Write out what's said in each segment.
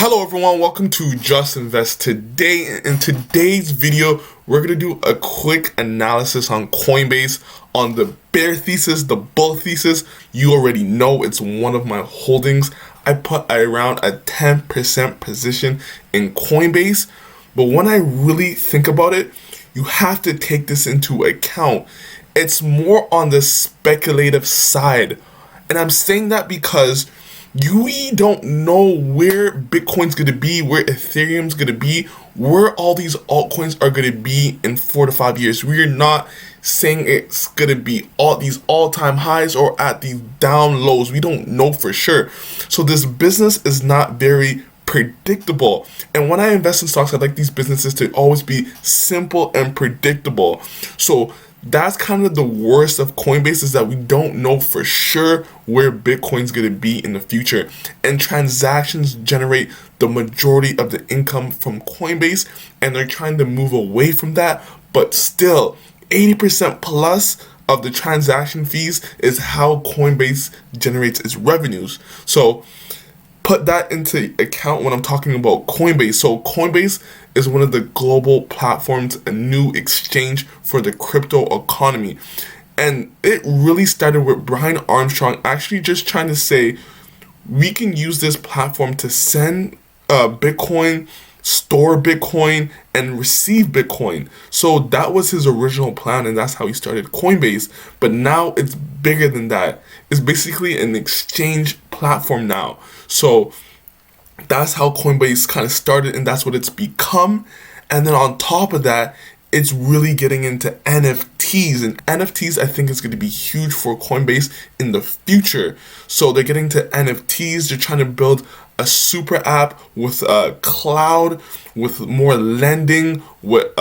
Hello everyone, welcome to Just Invest Today. In today's video, we're going to do a quick analysis on Coinbase, on the bear thesis, the bull thesis. You already know it's one of my holdings. I put around a 10% position in Coinbase, but when I really think about it, you have to take this into account. It's more on the speculative side. And I'm saying that because we don't know where Bitcoin's going to be, where Ethereum's going to be, where all these altcoins are going to be in 4 to 5 years. We are not saying it's going to be all these all-time highs or at these down lows. We don't know for sure. So this business is not very predictable. And when I invest in stocks, I like these businesses to always be simple and predictable. So that's kind of the worst of Coinbase, is that we don't know for sure where Bitcoin's going to be in the future. And transactions generate the majority of the income from Coinbase, and they're trying to move away from that. But still, 80% plus of the transaction fees is how Coinbase generates its revenues. So put that into account when I'm talking about Coinbase. So Coinbase is one of the global platforms, a new exchange for the crypto economy. And it really started with Brian Armstrong actually just trying to say, we can use this platform to send Bitcoin, store Bitcoin, and receive Bitcoin. So that was his original plan, and that's how he started Coinbase. But now it's bigger than that. It's basically an exchange platform now. So that's how Coinbase kind of started, and that's what it's become. And then on top of that, it's really getting into NFTs, and NFTs I think is going to be huge for Coinbase in the future. So they're getting to NFTs. They're trying to build a super app with a cloud, with more lending, with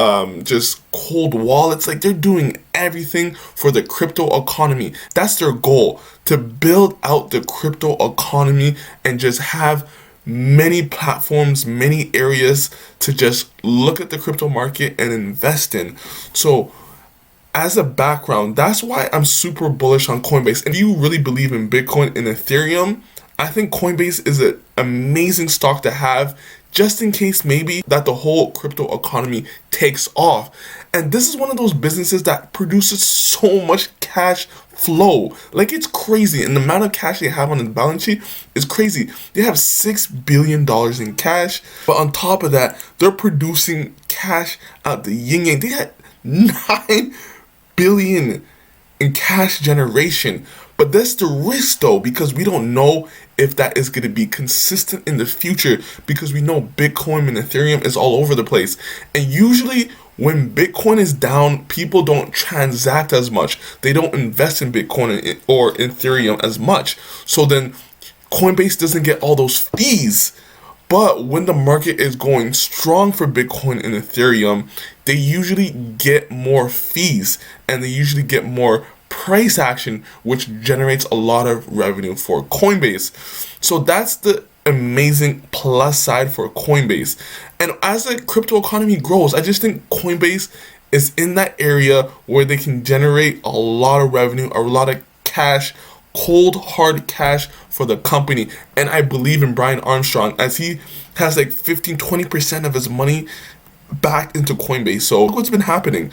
just cold wallets. Like, they're doing everything for the crypto economy. That's their goal, to build out the crypto economy and just have many platforms, many areas to just look at the crypto market and invest in. So as a background, that's why I'm super bullish on Coinbase. And if you really believe in Bitcoin and Ethereum, I think Coinbase is an amazing stock to have, just in case maybe that the whole crypto economy takes off. And this is one of those businesses that produces so much cash flow. Like, it's crazy. And the amount of cash they have on the balance sheet is crazy. They have $6 billion in cash. But on top of that, they're producing cash out the yin yang. They had $9 billion in cash generation. But that's the risk, though, because we don't know if that is going to be consistent in the future, because we know Bitcoin and Ethereum is all over the place. And usually when Bitcoin is down, people don't transact as much. They don't invest in Bitcoin or Ethereum as much. So then Coinbase doesn't get all those fees. But when the market is going strong for Bitcoin and Ethereum, they usually get more fees, and they usually get more price action, which generates a lot of revenue for Coinbase. So that's the amazing plus side for Coinbase. And as the crypto economy grows, I just think Coinbase is in that area where they can generate a lot of revenue, a lot of cash, cold hard cash for the company. And I believe in Brian Armstrong, as he has like 15-20% of his money back into Coinbase. So look what's been happening.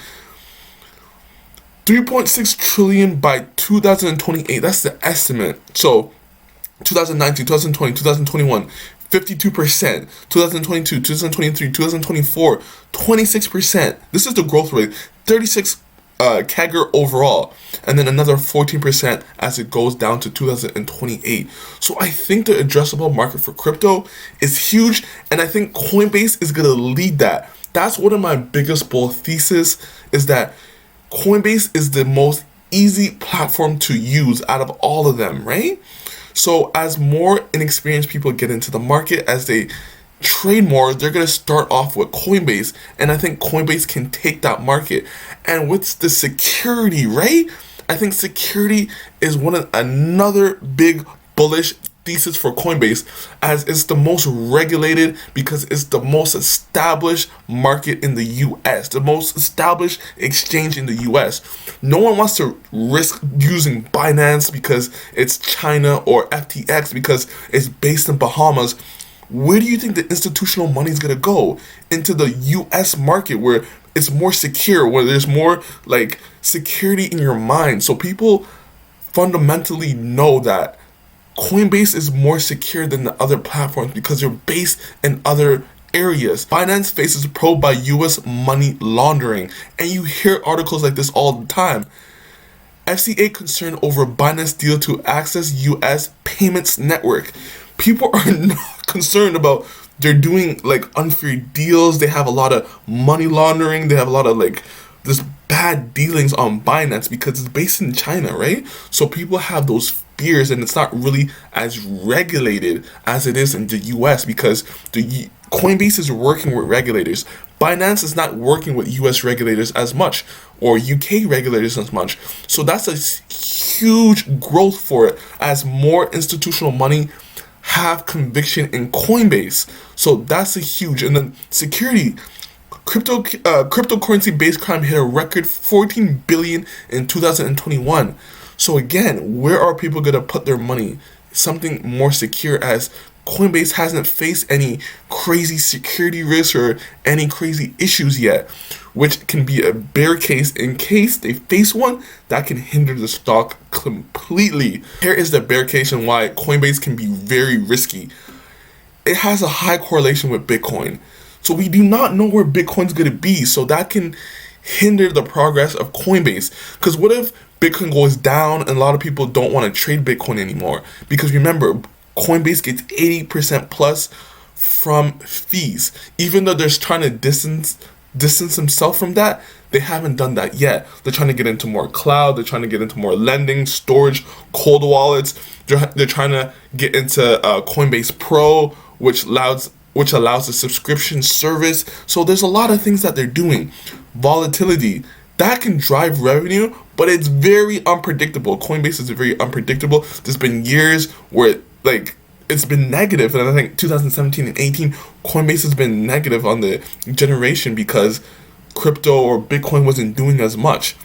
3.6 trillion by 2028. That's the estimate. So 2019, 2020, 2021, 52%, 2022, 2023, 2024, 26%. This is the growth rate. 36 CAGR overall, and then another 14% as it goes down to 2028. So I think the addressable market for crypto is huge, and I think Coinbase is going to lead that. That's one of my biggest bull thesis, is that Coinbase is the most easy platform to use out of all of them, right? So as more inexperienced people get into the market, as they trade more, they're going to start off with Coinbase. And I think Coinbase can take that market. And with the security, right? I think security is another big bullish thesis for Coinbase, as it's the most regulated, because it's the most established market in the US, the most established exchange in the US. No one wants to risk using Binance because it's China, or FTX because it's based in Bahamas. where do you think the institutional money is going to go? Into the US market where it's more secure, where there's more like security in your mind. So people fundamentally know that Coinbase is more secure than the other platforms because they're based in other areas. Binance faces probe by US money laundering, and you hear articles like this all the time. FCA concerned over Binance deal to access US payments network. People are not concerned about they're doing like unfair deals. They have a lot of money laundering. They have a lot of like this bad dealings on Binance because it's based in China, right? So people have those fears, and it's not really as regulated as it is in the US because Coinbase is working with regulators. Binance is not working with US regulators as much or UK regulators as much. So that's a huge growth for it as more institutional money have conviction in Coinbase. So that's a huge. And then security. Cryptocurrency based crime hit a record 14 billion in 2021. So again, where are people going to put their money? Something more secure, as Coinbase hasn't faced any crazy security risks or any crazy issues yet, which can be a bear case. In case they face one, that can hinder the stock completely. Here is the bear case and why Coinbase can be very risky. It has a high correlation with Bitcoin. So we do not know where Bitcoin's going to be. So that can hinder the progress of Coinbase. Because what if Bitcoin goes down and a lot of people don't want to trade Bitcoin anymore? Because remember, Coinbase gets 80% plus from fees. Even though they're trying to distance themselves from that, they haven't done that yet. They're trying to get into more cloud. They're trying to get into more lending, storage, cold wallets. They're trying to get into Coinbase Pro, which allows the subscription service. So there's a lot of things that they're doing. Volatility, that can drive revenue, but it's very unpredictable. Coinbase is very unpredictable. There's been years where it's been negative, and I think 2017 and 18, Coinbase has been negative on the generation because crypto or Bitcoin wasn't doing as much.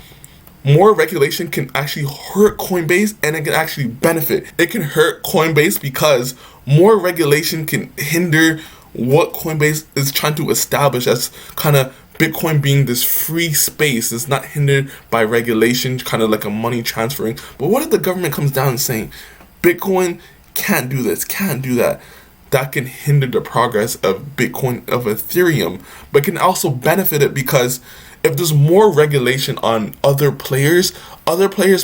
More regulation can actually hurt Coinbase, and it can actually benefit. It can hurt Coinbase because more regulation can hinder what Coinbase is trying to establish as kind of Bitcoin being this free space. It's not hindered by regulation, kind of like a money transferring. But what if the government comes down and saying, Bitcoin can't do this, can't do that? That can hinder the progress of Bitcoin, of Ethereum, but can also benefit it because if there's more regulation on other players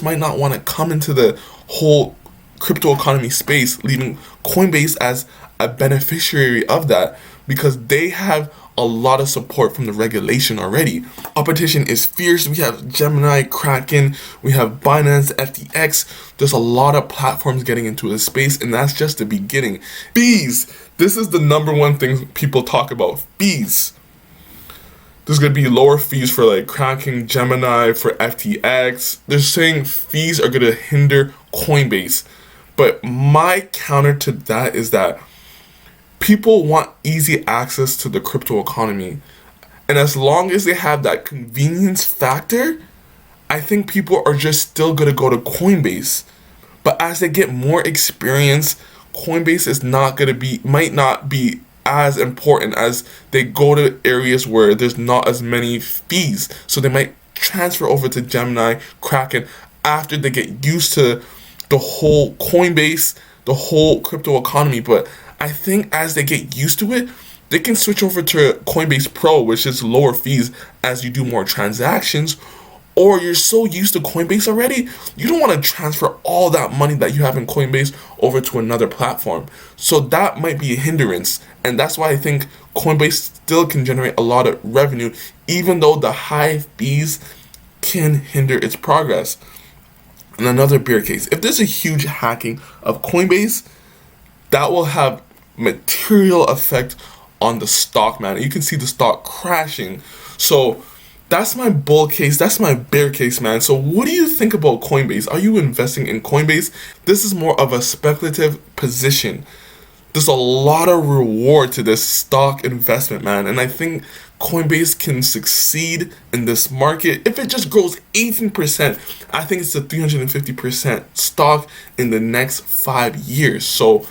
might not want to come into the whole crypto economy space, leaving Coinbase as a beneficiary of that because they have a lot of support from the regulation already. Competition is fierce. We have Gemini, Kraken, we have Binance, FTX. There's a lot of platforms getting into this space, and that's just the beginning. Fees. This is the number one thing people talk about. Fees. There's going to be lower fees for like Kraken, Gemini, for FTX. They're saying fees are going to hinder Coinbase. But my counter to that is that people want easy access to the crypto economy. And as long as they have that convenience factor, I think people are just still going to go to Coinbase. But as they get more experience, Coinbase is might not be as important as they go to areas where there's not as many fees. So they might transfer over to Gemini, Kraken after they get used to the whole Coinbase, the whole crypto economy. But I think as they get used to it, they can switch over to Coinbase Pro, which is lower fees as you do more transactions. Or you're so used to Coinbase already, you don't want to transfer all that money that you have in Coinbase over to another platform. So that might be a hindrance. And that's why I think Coinbase still can generate a lot of revenue, even though the high fees can hinder its progress. And another bear case, if there's a huge hacking of Coinbase, that will have material effect on the stock, man. You can see the stock crashing. So that's my bull case. That's my bear case, man. So what do you think about Coinbase? Are you investing in Coinbase? This is more of a speculative position. There's a lot of reward to this stock investment, man. And I think Coinbase can succeed in this market. If it just grows 18%, I think it's a 350% stock in the next 5 years. So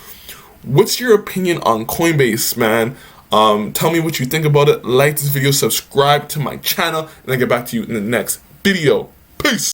What's your opinion on Coinbase, man? Tell me what you think about it. Like this video, subscribe to my channel, and I'll get back to you in the next video. Peace!